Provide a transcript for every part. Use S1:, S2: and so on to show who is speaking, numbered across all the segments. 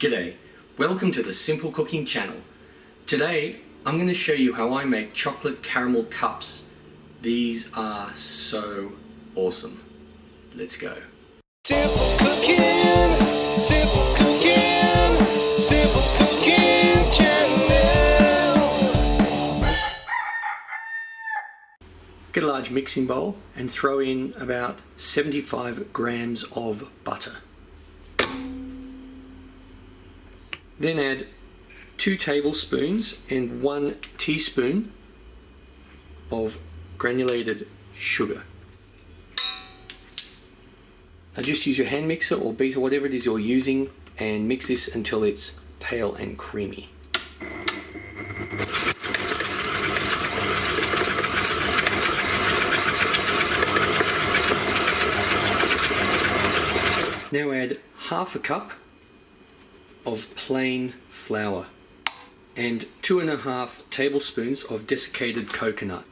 S1: G'day, welcome to the Simple Cooking channel. Today I'm going to show you how I make chocolate caramel cups. These are so awesome. Let's go.
S2: Simple cooking, simple cooking, simple cooking channel.
S1: Get a large mixing bowl and throw in about 75 grams of butter. Then add 2 tablespoons and 1 teaspoon of granulated sugar. Now just use your hand mixer or beater, whatever it is you're using, and mix this until it's pale and creamy. Now add half a cup of plain flour and 2.5 tablespoons of desiccated coconut.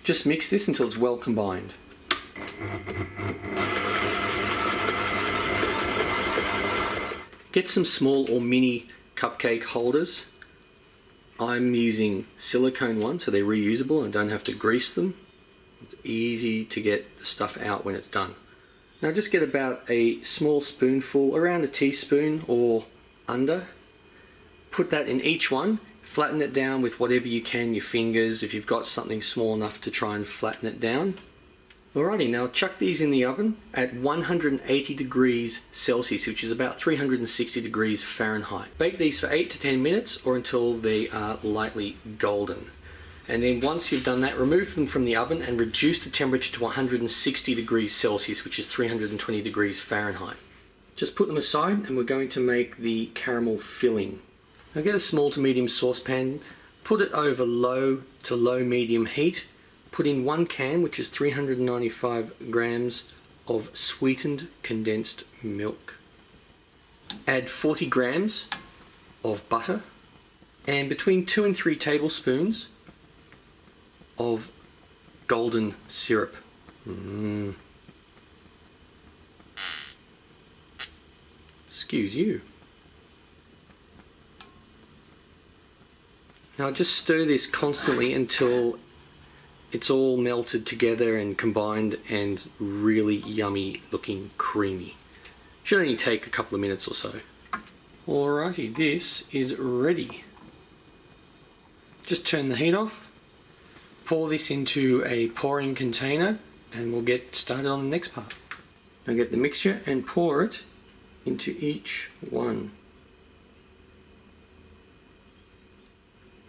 S1: Just mix this until it's well combined. Get some small or mini cupcake holders. I'm using silicone ones so they're reusable and don't have to grease them. It's easy to get the stuff out when it's done. Now just get about a small spoonful, around a teaspoon or under. Put that in each one, flatten it down with whatever you can, your fingers, if you've got something small enough to try and flatten it down. Alrighty, now chuck these in the oven at 180 degrees Celsius, which is about 360 degrees Fahrenheit. Bake these for 8 to 10 minutes or until they are lightly golden. And then once you've done that, remove them from the oven and reduce the temperature to 160 degrees Celsius, which is 320 degrees Fahrenheit. Just put them aside and we're going to make the caramel filling. Now get a small to medium saucepan, put it over low to low medium heat, put in 1 can, which is 395 grams of sweetened condensed milk. Add 40 grams of butter and between 2 and 3 tablespoons of golden syrup. Excuse you. Now just stir this constantly until it's all melted together and combined and really yummy looking creamy. Should only take a couple of minutes or so. Alrighty, this is ready. Just turn the heat off. Pour this into a pouring container and we'll get started on the next part. Now get the mixture and pour it into each one.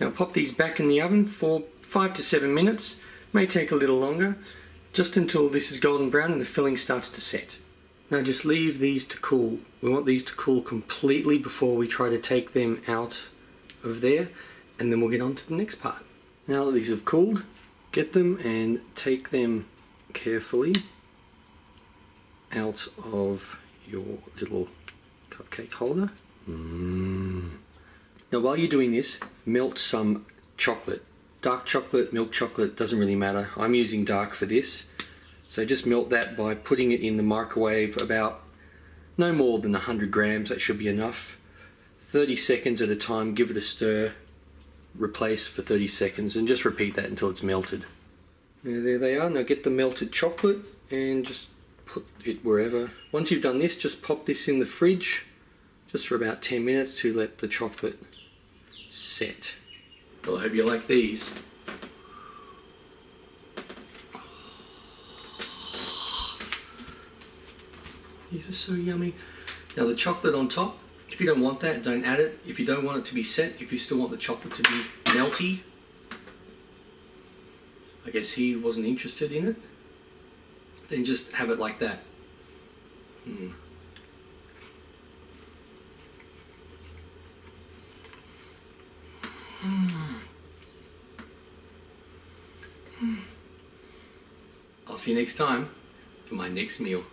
S1: Now pop these back in the oven for 5 to 7 minutes. May take a little longer, just until this is golden brown and the filling starts to set. Now just leave these to cool. We want these to cool completely before we try to take them out of there, and then we'll get on to the next part. Now that these have cooled, get them and take them carefully out of your little cupcake holder. Now while you're doing this, melt some chocolate. Dark chocolate, milk chocolate, doesn't really matter. I'm using dark for this. So just melt that by putting it in the microwave about no more than 100 grams, that should be enough. 30 seconds at a time, give it a stir. Replace for 30 seconds and just repeat that until it's melted. Now there they are. Now get the melted chocolate and just put it wherever. Once you've done this, just pop this in the fridge just for about 10 minutes to let the chocolate set. Well, I hope you like these. These are so yummy. Now the chocolate on top, if you don't want that, don't add it. If you don't want it to be set, if you still want the chocolate to be melty, I guess he wasn't interested in it, then just have it like that. I'll see you next time for my next meal.